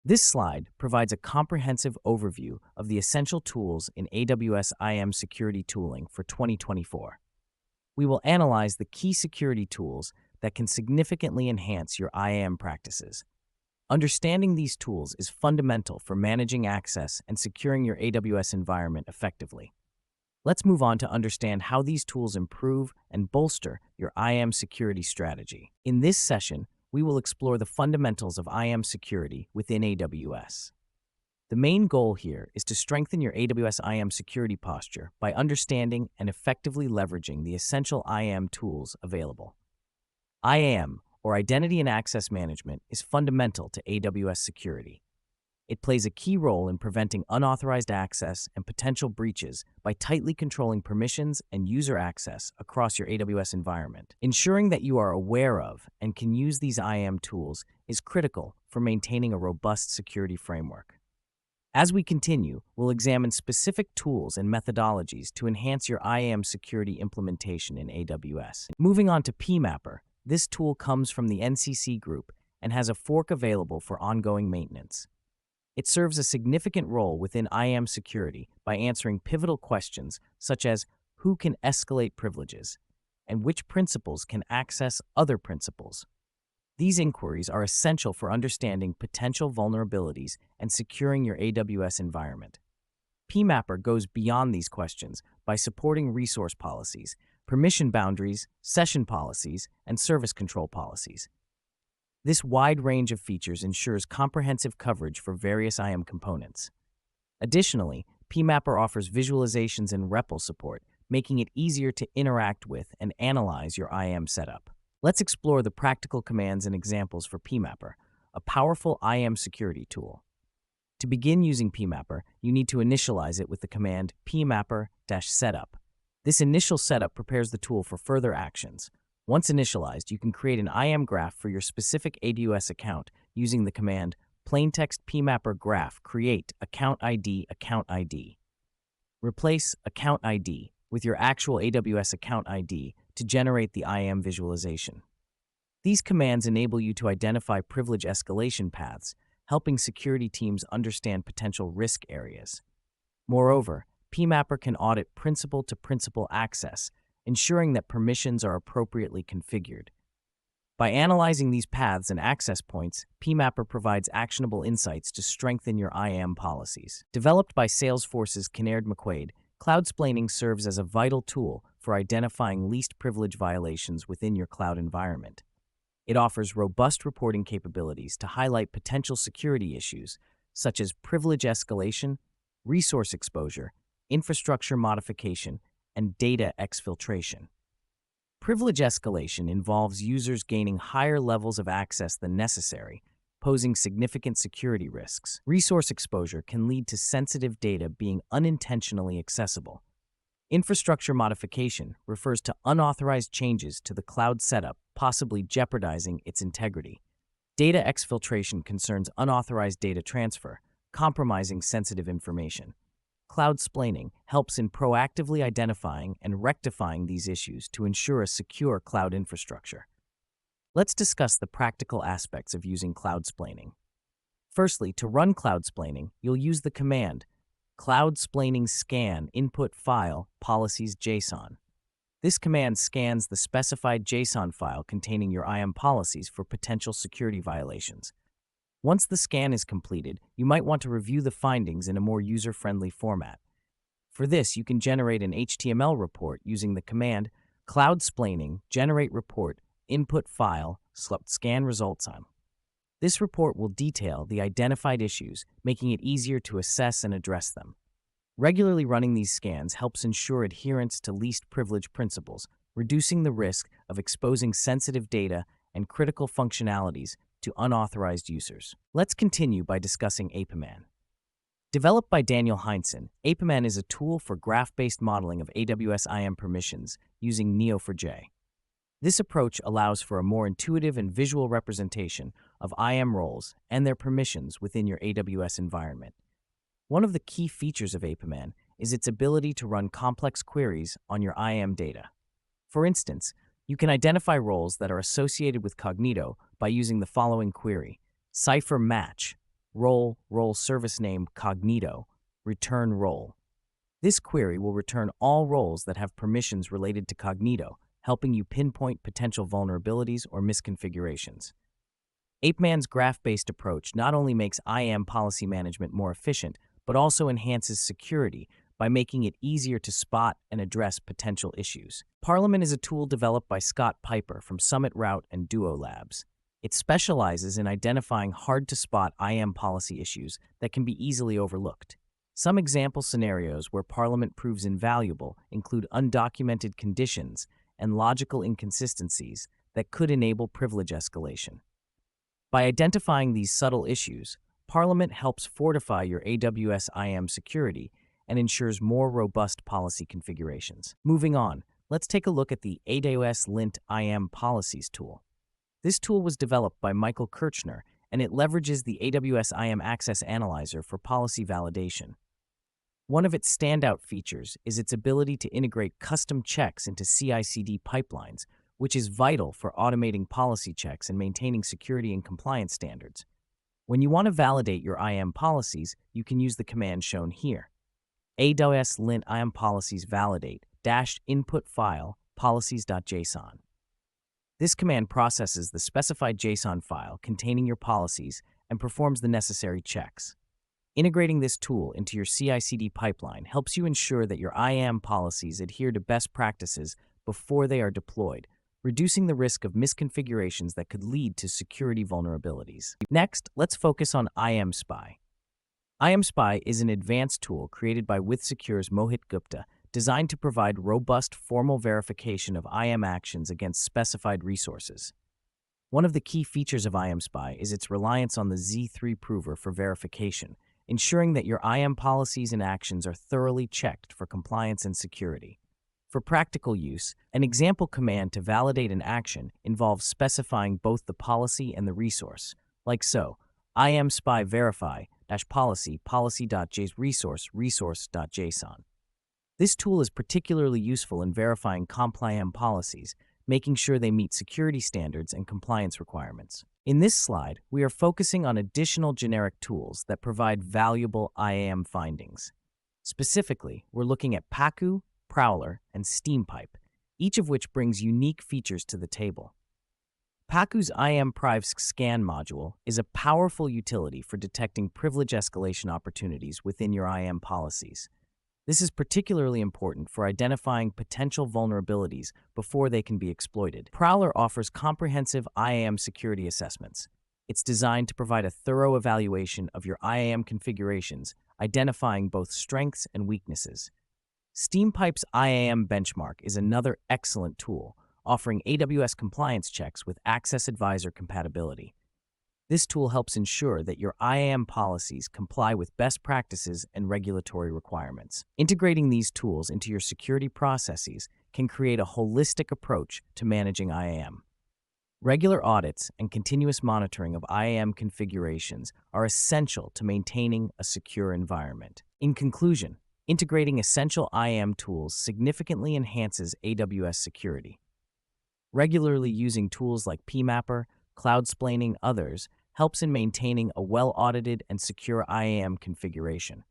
This slide provides a comprehensive overview of the essential tools in AWS IAM Security tooling for 2024. We will analyze the key security tools that can significantly enhance your IAM practices. Understanding these tools is fundamental for managing access and securing your AWS environment effectively. Let's move on to understand how these tools improve and bolster your IAM security strategy. In this session, we will explore the fundamentals of IAM security within AWS. The main goal here is to strengthen your AWS IAM security posture by understanding and effectively leveraging the essential IAM tools available. IAM, or Identity and Access Management, is fundamental to AWS security. It plays a key role in preventing unauthorized access and potential breaches by tightly controlling permissions and user access across your AWS environment. Ensuring that you are aware of and can use these IAM tools is critical for maintaining a robust security framework. As we continue, we'll examine specific tools and methodologies to enhance your IAM security implementation in AWS. Moving on to PMapper, this tool comes from the NCC group and has a fork available for ongoing maintenance. It serves a significant role within IAM security by answering pivotal questions such as who can escalate privileges and which principals can access other principals. These inquiries are essential for understanding potential vulnerabilities and securing your AWS environment. PMapper goes beyond these questions by supporting resource policies, permission boundaries, session policies, and service control policies. This wide range of features ensures comprehensive coverage for various IAM components. Additionally, PMapper offers visualizations and REPL support, making it easier to interact with and analyze your IAM setup. Let's explore the practical commands and examples for PMapper, a powerful IAM security tool. To begin using PMapper, you need to initialize it with the command pmapper-setup. This initial setup prepares the tool for further actions. Once initialized, you can create an IAM graph for your specific AWS account using the command plaintext pmapper graph create account ID. Replace account ID with your actual AWS account ID to generate the IAM visualization. These commands enable you to identify privilege escalation paths, helping security teams understand potential risk areas. Moreover, PMapper can audit principal-to-principal access, ensuring that permissions are appropriately configured. By analyzing these paths and access points, PMapper provides actionable insights to strengthen your IAM policies. Developed by Salesforce's Kinnaird McQuaid, Cloudsplaining serves as a vital tool for identifying least privilege violations within your cloud environment. It offers robust reporting capabilities to highlight potential security issues, such as privilege escalation, resource exposure, infrastructure modification, and data exfiltration. Privilege escalation involves users gaining higher levels of access than necessary, posing significant security risks. Resource exposure can lead to sensitive data being unintentionally accessible. Infrastructure modification refers to unauthorized changes to the cloud setup, possibly jeopardizing its integrity. Data exfiltration concerns unauthorized data transfer, compromising sensitive information. Cloudsplaining helps in proactively identifying and rectifying these issues to ensure a secure cloud infrastructure. Let's discuss the practical aspects of using Cloudsplaining. Firstly, to run Cloudsplaining, you'll use the command Cloudsplaining scan input file policies JSON. This command scans the specified JSON file containing your IAM policies for potential security violations. Once the scan is completed, you might want to review the findings in a more user-friendly format. For this, you can generate an HTML report using the command Cloudsplaining generate report input file scan results on. This report will detail the identified issues, making it easier to assess and address them. Regularly running these scans helps ensure adherence to least privilege principles, reducing the risk of exposing sensitive data and critical functionalities to unauthorized users. Let's continue by discussing Apeman. Developed by Daniel Heinsohn, Apeman is a tool for graph-based modeling of AWS IAM permissions using Neo4j. This approach allows for a more intuitive and visual representation of IAM roles and their permissions within your AWS environment. One of the key features of Apeman is its ability to run complex queries on your IAM data. For instance, you can identify roles that are associated with Cognito by using the following query: cipher match role service name cognito, return role. This query will return all roles that have permissions related to cognito, helping you pinpoint potential vulnerabilities or misconfigurations. Apeman's graph-based approach not only makes IAM policy management more efficient, but also enhances security by making it easier to spot and address potential issues. Parliament is a tool developed by Scott Piper from Summit Route and Duo Labs. It specializes in identifying hard-to-spot IAM policy issues that can be easily overlooked. Some example scenarios where Parliament proves invaluable include undocumented conditions and logical inconsistencies that could enable privilege escalation. By identifying these subtle issues, Parliament helps fortify your AWS IAM security and ensures more robust policy configurations. Moving on, let's take a look at the aws-lint-iam-policies tool. This tool was developed by Michael Kirchner, and it leverages the AWS IAM Access Analyzer for policy validation. One of its standout features is its ability to integrate custom checks into CI/CD pipelines, which is vital for automating policy checks and maintaining security and compliance standards. When you want to validate your IAM policies, you can use the command shown here. aws-lint-iam-policies validate -input file policies.json. This command processes the specified JSON file containing your policies and performs the necessary checks. Integrating this tool into your CI/CD pipeline helps you ensure that your IAM policies adhere to best practices before they are deployed, reducing the risk of misconfigurations that could lead to security vulnerabilities. Next, let's focus on IAMSpy. IAMSpy is an advanced tool created by WithSecure's Mohit Gupta, designed to provide robust formal verification of IAM actions against specified resources. One of the key features of IAMSpy is its reliance on the Z3 prover for verification, ensuring that your IAM policies and actions are thoroughly checked for compliance and security. For practical use, an example command to validate an action involves specifying both the policy and the resource, like so: IAMSpy verify policy.js resource.json. This tool is particularly useful in verifying compliant policies, making sure they meet security standards and compliance requirements. In this slide, we are focusing on additional generic tools that provide valuable IAM findings. Specifically, we're looking at Pacu, Prowler, and Steampipe, each of which brings unique features to the table. Pacu's IAM-Priv scan module is a powerful utility for detecting privilege escalation opportunities within your IAM policies. This is particularly important for identifying potential vulnerabilities before they can be exploited. Prowler offers comprehensive IAM security assessments. It's designed to provide a thorough evaluation of your IAM configurations, identifying both strengths and weaknesses. Steampipe's IAM benchmark is another excellent tool, offering AWS compliance checks with Access Advisor compatibility. This tool helps ensure that your IAM policies comply with best practices and regulatory requirements. Integrating these tools into your security processes can create a holistic approach to managing IAM. Regular audits and continuous monitoring of IAM configurations are essential to maintaining a secure environment. In conclusion, integrating essential IAM tools significantly enhances AWS security. Regularly using tools like PMapper, Cloudsplaining, others helps in maintaining a well-audited and secure IAM configuration.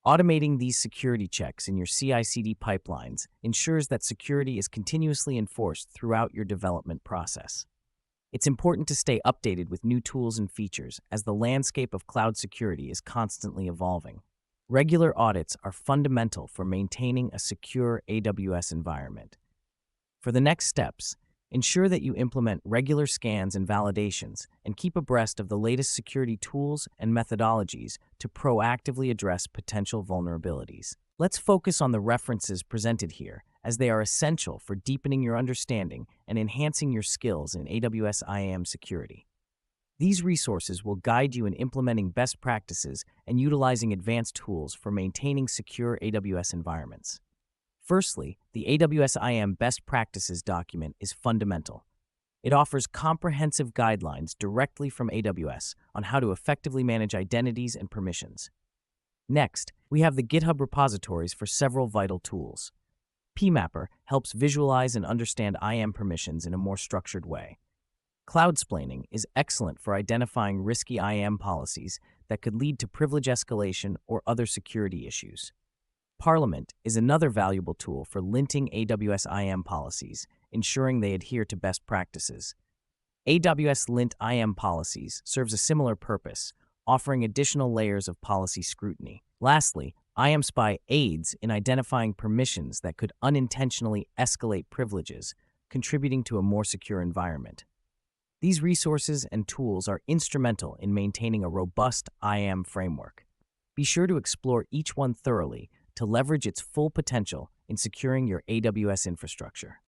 Automating these security checks in your CI/CD pipelines ensures that security is continuously enforced throughout your development process. It's important to stay updated with new tools and features as the landscape of cloud security is constantly evolving. Regular audits are fundamental for maintaining a secure AWS environment. For the next steps, ensure that you implement regular scans and validations and keep abreast of the latest security tools and methodologies to proactively address potential vulnerabilities. Let's focus on the references presented here, as they are essential for deepening your understanding and enhancing your skills in AWS IAM security. These resources will guide you in implementing best practices and utilizing advanced tools for maintaining secure AWS environments. Firstly, the AWS IAM Best Practices document is fundamental. It offers comprehensive guidelines directly from AWS on how to effectively manage identities and permissions. Next, we have the GitHub repositories for several vital tools. PMapper helps visualize and understand IAM permissions in a more structured way. Cloudsplaining is excellent for identifying risky IAM policies, that could lead to privilege escalation or other security issues. Parliament is another valuable tool for linting AWS IAM policies, ensuring they adhere to best practices. aws-lint-iam-policies serves a similar purpose, offering additional layers of policy scrutiny. Lastly, IAMSpy aids in identifying permissions that could unintentionally escalate privileges, contributing to a more secure environment. These resources and tools are instrumental in maintaining a robust IAM framework. Be sure to explore each one thoroughly to leverage its full potential in securing your AWS infrastructure.